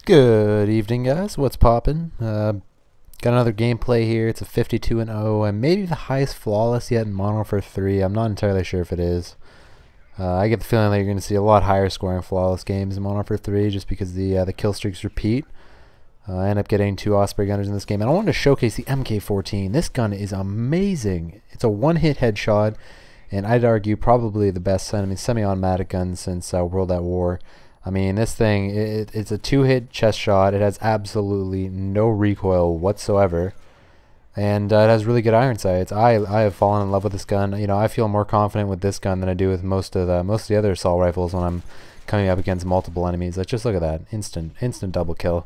Good evening, guys. What's poppin'? Got another gameplay here. It's a 52-0, and maybe the highest flawless yet in Modern Warfare 3. I'm not entirely sure if it is. I get the feeling that you're going to see a lot higher scoring flawless games in Modern Warfare 3 just because the kill streaks repeat. I end up getting 2 Osprey gunners in this game, and I wanted to showcase the MK14. This gun is amazing. It's a one-hit headshot, and I'd argue probably the best semi-automatic gun since World at War. I mean, this thing, it's a 2-hit chest shot. It has absolutely no recoil whatsoever, and it has really good iron sights. I have fallen in love with this gun. You know, I feel more confident with this gun than I do with most of the other assault rifles when I'm coming up against multiple enemies. Like, just look at that, instant double kill.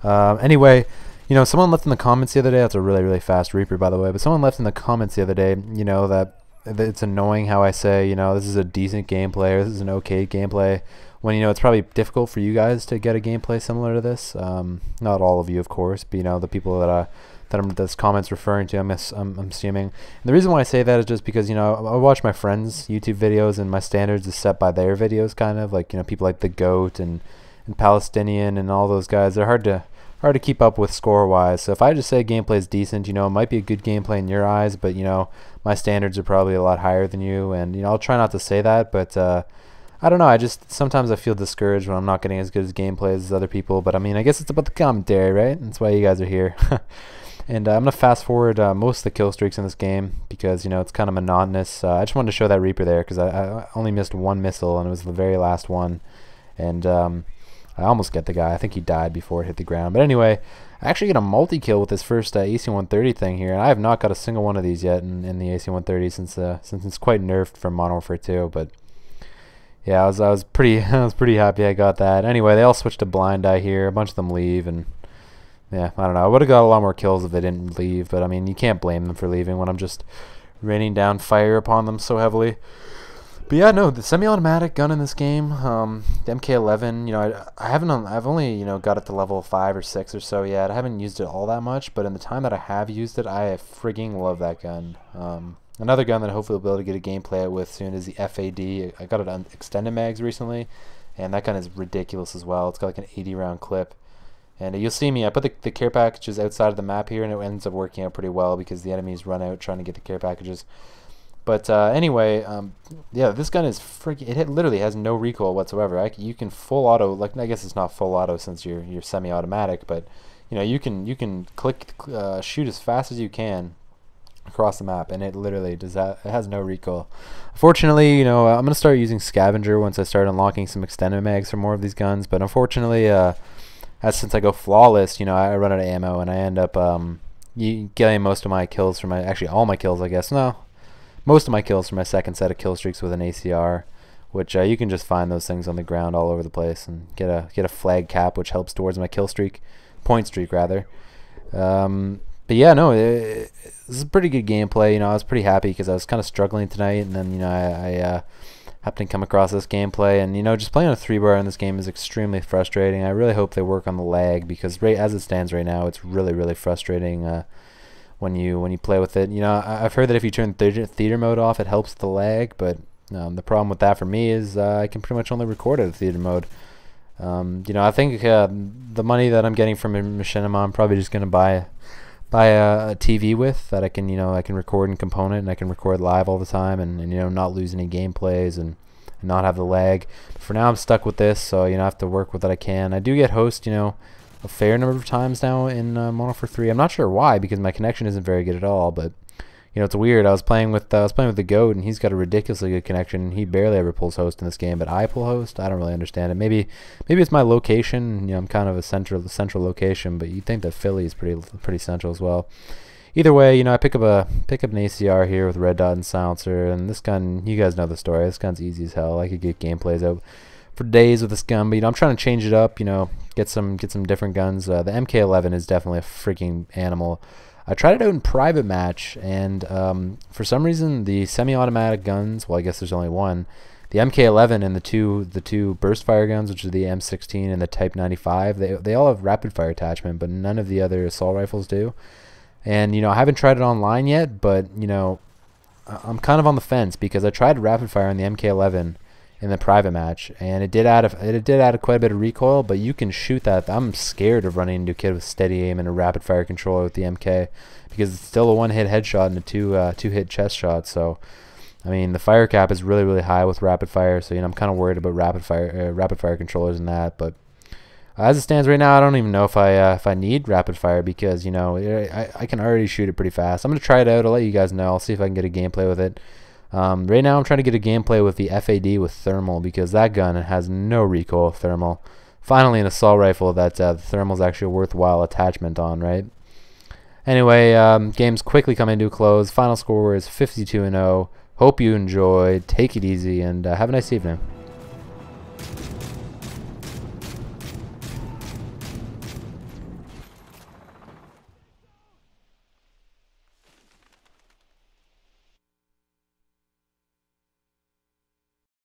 Anyway, you know, someone left in the comments the other day. That's a really fast Reaper, by the way. But someone left in the comments the other day, you know, that it's annoying how I say, you know, this is a decent gameplay or this is an okay gameplay, when, you know, it's probably difficult for you guys to get a gameplay similar to this. Not all of you, of course, but, you know, the people that this comment's referring to, I'm assuming. And the reason why I say that is just because, you know, I watch my friends' YouTube videos and my standards is set by their videos, kind of like, you know, people like the Goat and Palestinian and all those guys. They're hard to keep up with score-wise. So if I just say gameplay is decent, you know, it might be a good gameplay in your eyes, but, you know, my standards are probably a lot higher than you, and, you know, I'll try not to say that, but I don't know, sometimes I feel discouraged when I'm not getting as good as gameplay as other people, but I mean, I guess it's about the commentary, right? That's why you guys are here. And I'm going to fast forward most of the kill streaks in this game because, you know, it's kind of monotonous. I just wanted to show that Reaper there because I only missed one missile, and it was the very last one, and I almost get the guy. I think he died before it hit the ground. But anyway, I actually get a multi-kill with this first AC-130 thing here, and I have not got a single one of these yet in the AC-130 since it's quite nerfed from Modern Warfare 2. But yeah, I was pretty happy I got that. Anyway, they all switched to blind eye here. A bunch of them leave, and yeah, I don't know. I would have got a lot more kills if they didn't leave, but I mean, you can't blame them for leaving when I'm just raining down fire upon them so heavily. But yeah, no, the semi-automatic gun in this game, the MK11, you know, I've only, you know, got it to level 5 or 6 or so yet. I haven't used it all that much, but in the time that I have used it, I frigging love that gun. Another gun that hopefully we'll be able to get a gameplay with soon is the FAD. I got it on extended mags recently, and that gun is ridiculous as well. It's got like an 80-round clip. And you'll see me, I put the care packages outside of the map here, and it ends up working out pretty well because the enemies run out trying to get the care packages. But anyway, yeah, this gun is freaking. It literally has no recoil whatsoever. You can full auto, like, I guess it's not full auto since you're semi-automatic, but you know, you can click shoot as fast as you can across the map, and it literally does that. It has no recoil. Fortunately, you know, I'm gonna start using scavenger once I start unlocking some extended mags for more of these guns. But unfortunately, since I go flawless, you know, I run out of ammo, and I end up getting most of my kills from actually all my kills, I guess. No. Most of my kills from my second set of kill streaks with an ACR, which you can just find those things on the ground all over the place and get a flag cap, which helps towards my kill streak, point streak rather. But yeah, no, this is a pretty good gameplay. You know, I was pretty happy because I was kind of struggling tonight, and then, you know, I happened to come across this gameplay, and, you know, just playing a 3-bar in this game is extremely frustrating. I really hope they work on the lag because as it stands right now, it's really frustrating. When you play with it, you know, I've heard that if you turn theater mode off, it helps the lag, but the problem with that for me is I can pretty much only record it at theater mode. You know, I think the money that I'm getting from Machinima, I'm probably just gonna buy a TV with that I can record in component, and I can record live all the time, and you know, not lose any gameplays and not have the lag. But for now, I'm stuck with this, so, you know, I have to work with what I can. I do get host, you know, a fair number of times now in Modern Warfare 3. I'm not sure why, because my connection isn't very good at all, but, you know, it's weird. I was playing with the Goat, and he's got a ridiculously good connection. He barely ever pulls host in this game, but I pull host. I don't really understand it. Maybe it's my location. You know, I'm kind of a central location, but you'd think that Philly is pretty central as well. Either way, you know, I pick up an ACR here with red dot and silencer, and this gun, you guys know the story. This gun's easy as hell. I could get gameplays out for days with this gun, but, you know, I'm trying to change it up, you know, get some different guns. The MK11 is definitely a freaking animal. I tried it out in private match, and for some reason the semi-automatic guns, well, I guess there's only one, the MK11 and the two burst fire guns, which are the M16 and the Type 95, they all have rapid fire attachment, but none of the other assault rifles do. And, you know, I haven't tried it online yet, but, you know, I'm kind of on the fence because I tried rapid fire on the MK11, in the private match, and it did add quite a bit of recoil, but you can shoot that. I'm scared of running into a kid with steady aim and a rapid fire controller with the MK, because it's still a one-hit headshot and a two-hit chest shot. So I mean, the fire cap is really high with rapid fire, so I'm kind of worried about rapid fire controllers and that. But as it stands right now, I don't even know if I need rapid fire, because I can already shoot it pretty fast. I'm gonna try it out. I'll let you guys know. I'll see if I can get a gameplay with it. Right now, I'm trying to get a gameplay with the FAD with thermal, because that gun has no recoil thermal. Finally, an assault rifle that the thermal is actually a worthwhile attachment on, right? Anyway, game's quickly coming to a close. Final score is 52-0. Hope you enjoyed. Take it easy, and have a nice evening.